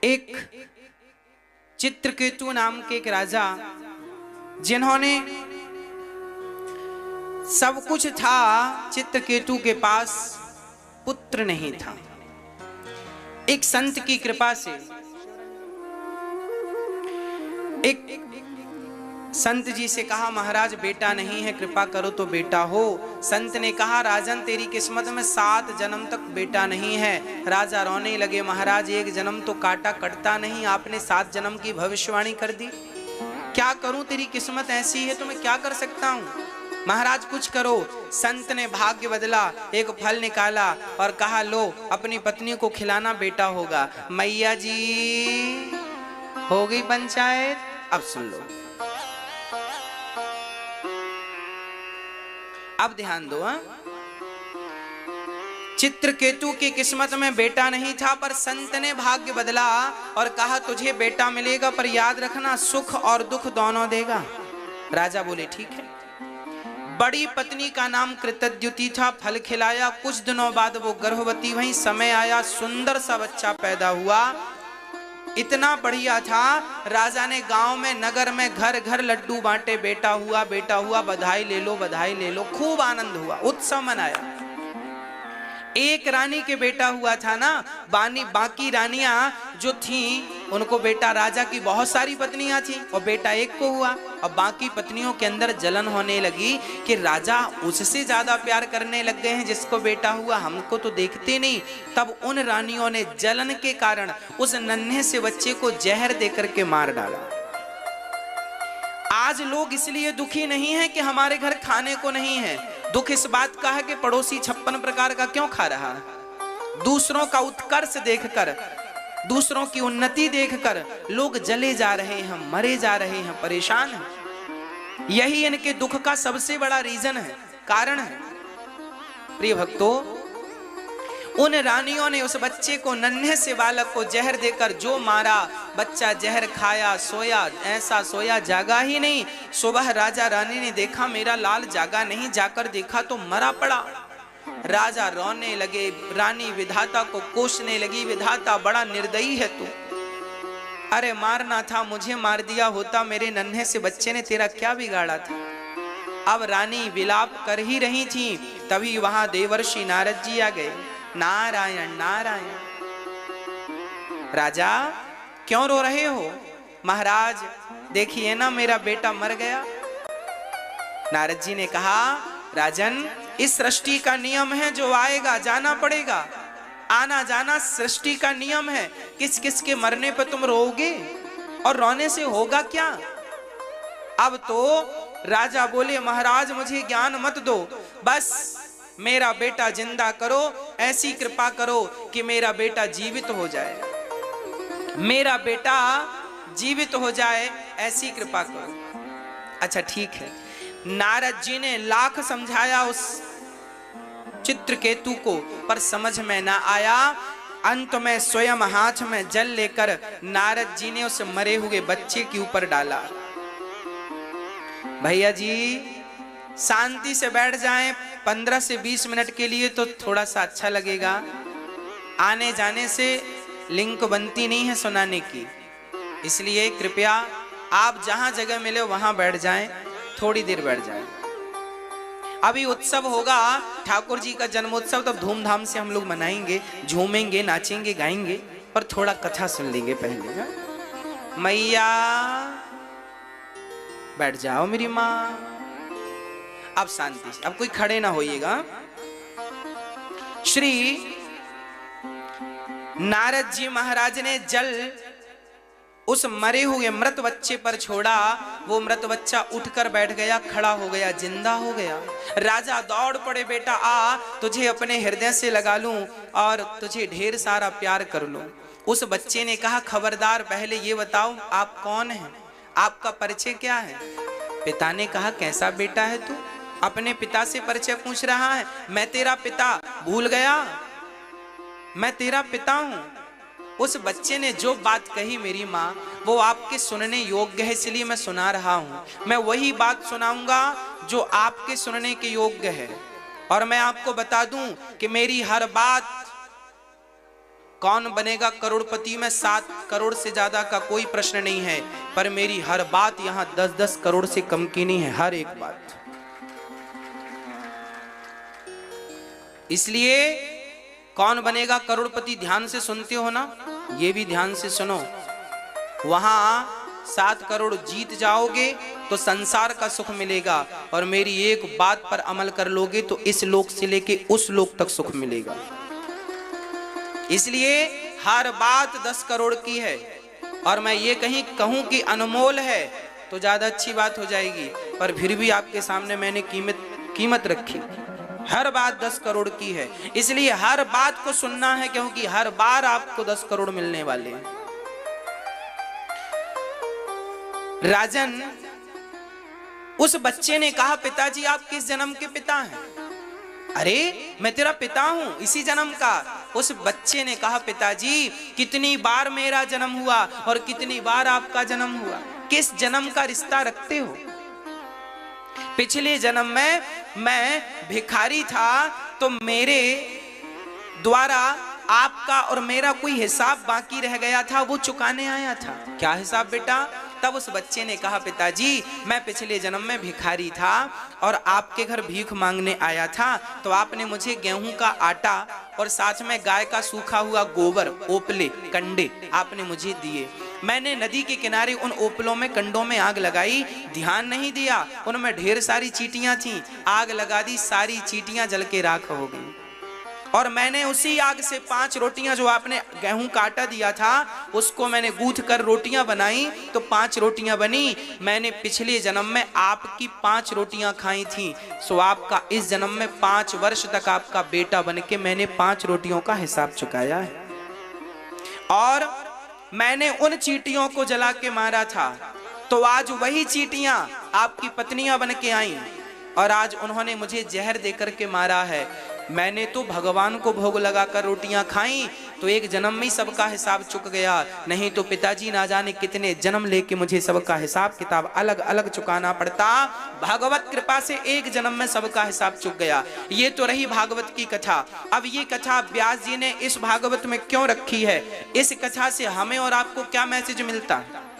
एक चित्रकेतु नाम के एक राजा, जिन्होंने सब कुछ था, चित्रकेतु के पास पुत्र नहीं था। एक संत की कृपा से, एक संत जी से कहा, महाराज बेटा नहीं है, कृपा करो तो बेटा हो। संत ने कहा, राजन तेरी किस्मत में 7 जन्म तक बेटा नहीं है। राजा रोने लगे, महाराज एक जन्म तो काटा कटता नहीं, आपने 7 जन्म की भविष्यवाणी कर दी। क्या करूं, तेरी किस्मत ऐसी है तो मैं क्या कर सकता हूं। महाराज कुछ करो। संत ने भाग्य बदला, एक फल निकाला और कहा, लो अपनी पत्नी को खिलाना, बेटा होगा। मैया जी हो गई पंचायत। अब सुन लो, अब ध्यान दो। चित्रकेतु की किस्मत में बेटा नहीं था, पर संत ने भाग्य बदला और कहा, तुझे बेटा मिलेगा, पर याद रखना सुख और दुख दोनों देगा। राजा बोले, ठीक है। बड़ी पत्नी का नाम कृतद्युति था। फल खिलाया, कुछ दिनों बाद वो गर्भवती हुई। समय आया, सुंदर सा बच्चा पैदा हुआ, इतना बढ़िया था। राजा ने गांव में, नगर में घर घर लड्डू बांटे, बेटा हुआ बेटा हुआ, बधाई ले लो बधाई ले लो। खूब आनंद हुआ, उत्सव मनाया। एक रानी के बेटा हुआ था ना, बाकी रानियां जो थीं उनको बेटा, राजा की बहुत सारी पत्नियां थीं और बेटा एक को हुआ। और बाकी पत्नियों के अंदर जलन होने लगी कि राजा उससे ज्यादा प्यार करने लग गए हैं जिसको बेटा हुआ, हमको तो देखते नहीं। तब उन रानियों ने जलन के कारण उस नन्हे से बच्चे को जहर देकर के मार डाला। आज लोग इसलिए दुखी नहीं है कि हमारे घर खाने को नहीं है, दुख इस बात का है कि पड़ोसी 56 प्रकार का क्यों खा रहा है। दूसरों का उत्कर्ष देखकर, दूसरों की उन्नति देखकर लोग जले जा रहे हैं, मरे जा रहे हैं, परेशान हैं। यही इनके दुख का सबसे बड़ा रीजन है, कारण है। प्रिय भक्तों, उन रानियों ने उस बच्चे को, नन्हे से बालक को जहर देकर जो मारा, बच्चा जहर खाया, सोया, ऐसा सोया जागा ही नहीं। सुबह राजा रानी ने देखा मेरा लाल जागा नहीं, जाकर देखा तो मरा पड़ा। राजा रोने लगे, रानी विधाता को कोसने लगी, विधाता बड़ा निर्दयी है तू, अरे मारना था मुझे मार दिया होता, मेरे नन्हे से बच्चे ने तेरा क्या बिगाड़ा था। अब रानी विलाप कर ही रही थी, तभी वहां देवर्षि नारद जी आ गए। नारायण नारायण। राजा क्यों रो रहे हो? महाराज देखिए ना, मेरा बेटा मर गया। नारद जी ने कहा, राजन इस सृष्टि का नियम है, जो आएगा जाना पड़ेगा, आना जाना सृष्टि का नियम है। किस किस के मरने पर तुम रोओगे और रोने से होगा क्या। अब तो राजा बोले, महाराज मुझे ज्ञान मत दो, बस मेरा बेटा जिंदा करो, ऐसी कृपा करो कि मेरा बेटा जीवित हो जाए, मेरा बेटा जीवित हो जाए, ऐसी कृपा करो। अच्छा ठीक है। नारद जी ने लाख समझाया उस चित्रकेतु को, पर समझ में ना आया। अंत में स्वयं हाथ में जल लेकर नारद जी ने उस मरे हुए बच्चे के ऊपर डाला। भैया जी शांति से बैठ जाएं, 15 से 20 मिनट के लिए तो थोड़ा सा अच्छा लगेगा। आने जाने से लिंक बनती नहीं है सुनाने की, इसलिए कृपया आप जहां जगह मिले वहां बैठ जाएं, थोड़ी देर बैठ जाएं। अभी उत्सव होगा, ठाकुर जी का जन्मोत्सव, तब धूमधाम से हम लोग मनाएंगे, झूमेंगे, नाचेंगे, गाएंगे, पर थोड़ा कथा सुन लेंगे पहले। मैया बैठ जाओ मेरी माँ। अब शांति से, अब कोई खड़े ना होइएगा। श्री नारद जी महाराज ने जल उस मरे हुए मृत बच्चे पर छोड़ा। वो मृत बच्चा उठकर बैठ गया, खड़ा हो गया, जिंदा हो गया। राजा दौड़ पड़े, बेटा आ, तुझे अपने हृदय से लगा लूं और तुझे ढेर सारा प्यार कर लूं। उस बच्चे ने कहा, खबरदार पहले ये बताओ आप कौन हैं, आपका परिचय क्या है। पिता ने कहा, कैसा बेटा है तू, अपने पिता से परिचय पूछ रहा है। मैं तेरा पिता भूल गया, मैं तेरा पिता हूं। उस बच्चे ने जो बात कही मेरी माँ, वो आपके सुनने योग्य है, इसलिए मैं सुना रहा हूं। मैं वही बात सुनाऊंगा जो आपके सुनने के योग्य है। और मैं आपको बता दूं कि मेरी हर बात कौन बनेगा करोड़पति में 7 करोड़ से ज्यादा का कोई प्रश्न नहीं है, पर मेरी हर बात यहां 10-10 करोड़ से कम की नहीं है, हर एक बात। इसलिए कौन बनेगा करोड़पति ध्यान से सुनते हो ना, ये भी ध्यान से सुनो। वहां 7 करोड़ जीत जाओगे तो संसार का सुख मिलेगा, और मेरी एक बात पर अमल कर लोगे तो इस लोक से लेके उस लोक तक सुख मिलेगा। इसलिए हर बात 10 करोड़ की है, और मैं ये कहीं कहूं कि अनमोल है तो ज्यादा अच्छी बात हो जाएगी, पर फिर भी आपके सामने मैंने कीमत रखी। हर बात 10 करोड़ की है, इसलिए हर बात को सुनना है, क्योंकि हर बार आपको 10 करोड़ मिलने वाले हैं। राजन, उस बच्चे ने कहा, पिताजी आप किस जन्म के पिता हैं? अरे मैं तेरा पिता हूं, इसी जन्म का। उस बच्चे ने कहा, पिताजी कितनी बार मेरा जन्म हुआ और कितनी बार आपका जन्म हुआ, किस जन्म का रिश्ता रखते हो? पिछले जन्म में मैं भिखारी था, तो मेरे द्वारा आपका और मेरा कोई हिसाब बाकी रह गया था, वो चुकाने आया था। क्या हिसाब बेटा? तब उस बच्चे ने कहा, पिताजी मैं पिछले जन्म में भिखारी था और आपके घर भीख मांगने आया था, तो आपने मुझे गेहूं का आटा और साथ में गाय का सूखा हुआ गोबर, ओपले, कंडे आपने मुझे दिए। मैंने नदी के किनारे उन ओपलों में, कंडों में आग लगाई, ध्यान नहीं दिया, उनमें ढेर सारी चींटियां थीं, आग लगा दी, सारी चींटियां जल के राख हो गई। और मैंने उसी आग से 5 रोटियां, जो आपने गेहूं का आटा दिया था, उसको मैंने गूंथ कर रोटियां बनाई, तो 5 रोटियां बनी। मैंने पिछले जन्म में आपकी 5 रोटियां खाई थी, सो आपका इस जन्म में 5 वर्ष तक आपका बेटा बनके मैंने 5 रोटियों का हिसाब चुकाया है। और मैंने उन चींटियों को जला के मारा था, तो आज वही चींटियां आपकी पत्नियां बन के आई, और आज उन्होंने मुझे जहर देकर के मारा है। मैंने तो भगवान को भोग लगाकर रोटियां खाई, तो एक जन्म में ही सबका हिसाब चुक गया, नहीं तो पिताजी ना जाने कितने जन्म लेके मुझे सबका हिसाब किताब अलग अलग चुकाना पड़ता। भगवत कृपा से एक जन्म में सबका हिसाब चुक गया। ये तो रही भागवत की कथा। अब ये कथा व्यास जी ने इस भागवत में क्यों रखी है? इस कथा से हमें और आपको क्या मैसेज मिलता है,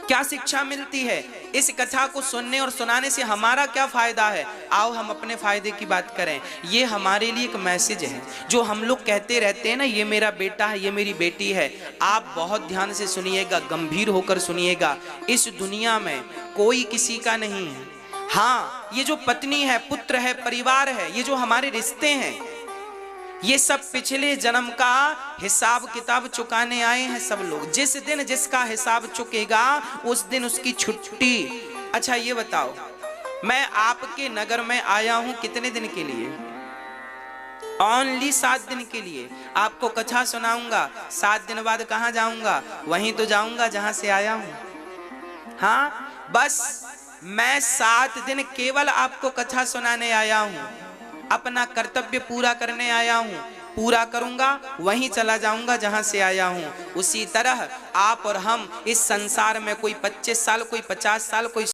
क्या शिक्षा मिलती है? इस कथा को सुनने और सुनाने से हमारा क्या फायदा है? आओ हम अपने फायदे की बात करें। ये हमारे लिए एक मैसेज है। जो हम लोग कहते रहते हैं ना, ये मेरा बेटा है, ये मेरी बेटी है, आप बहुत ध्यान से सुनिएगा, गंभीर होकर सुनिएगा। इस दुनिया में कोई किसी का नहीं है। हाँ, ये जो पत्नी है, पुत्र है, परिवार है, ये जो हमारे रिश्ते हैं, ये सब पिछले जन्म का हिसाब किताब चुकाने आए हैं सब लोग। जिस दिन जिसका हिसाब चुकेगा उस दिन उसकी छुट्टी। अच्छा ये बताओ, मैं आपके नगर में आया हूं कितने दिन के लिए? ओनली 7 दिन के लिए। आपको कथा सुनाऊंगा, 7 दिन बाद कहां जाऊंगा? वहीं तो जाऊंगा जहां से आया हूं। हाँ, बस मैं 7 दिन केवल आपको कथा सुनाने आया हूं, अपना कर्तव्य पूरा करने आया हूं, पूरा करूंगा, वहीं चला जाऊंगा जहां से आया हूं। उसी तरह आप और हम इस संसार में, कोई 25 साल, कोई 50 साल, कोई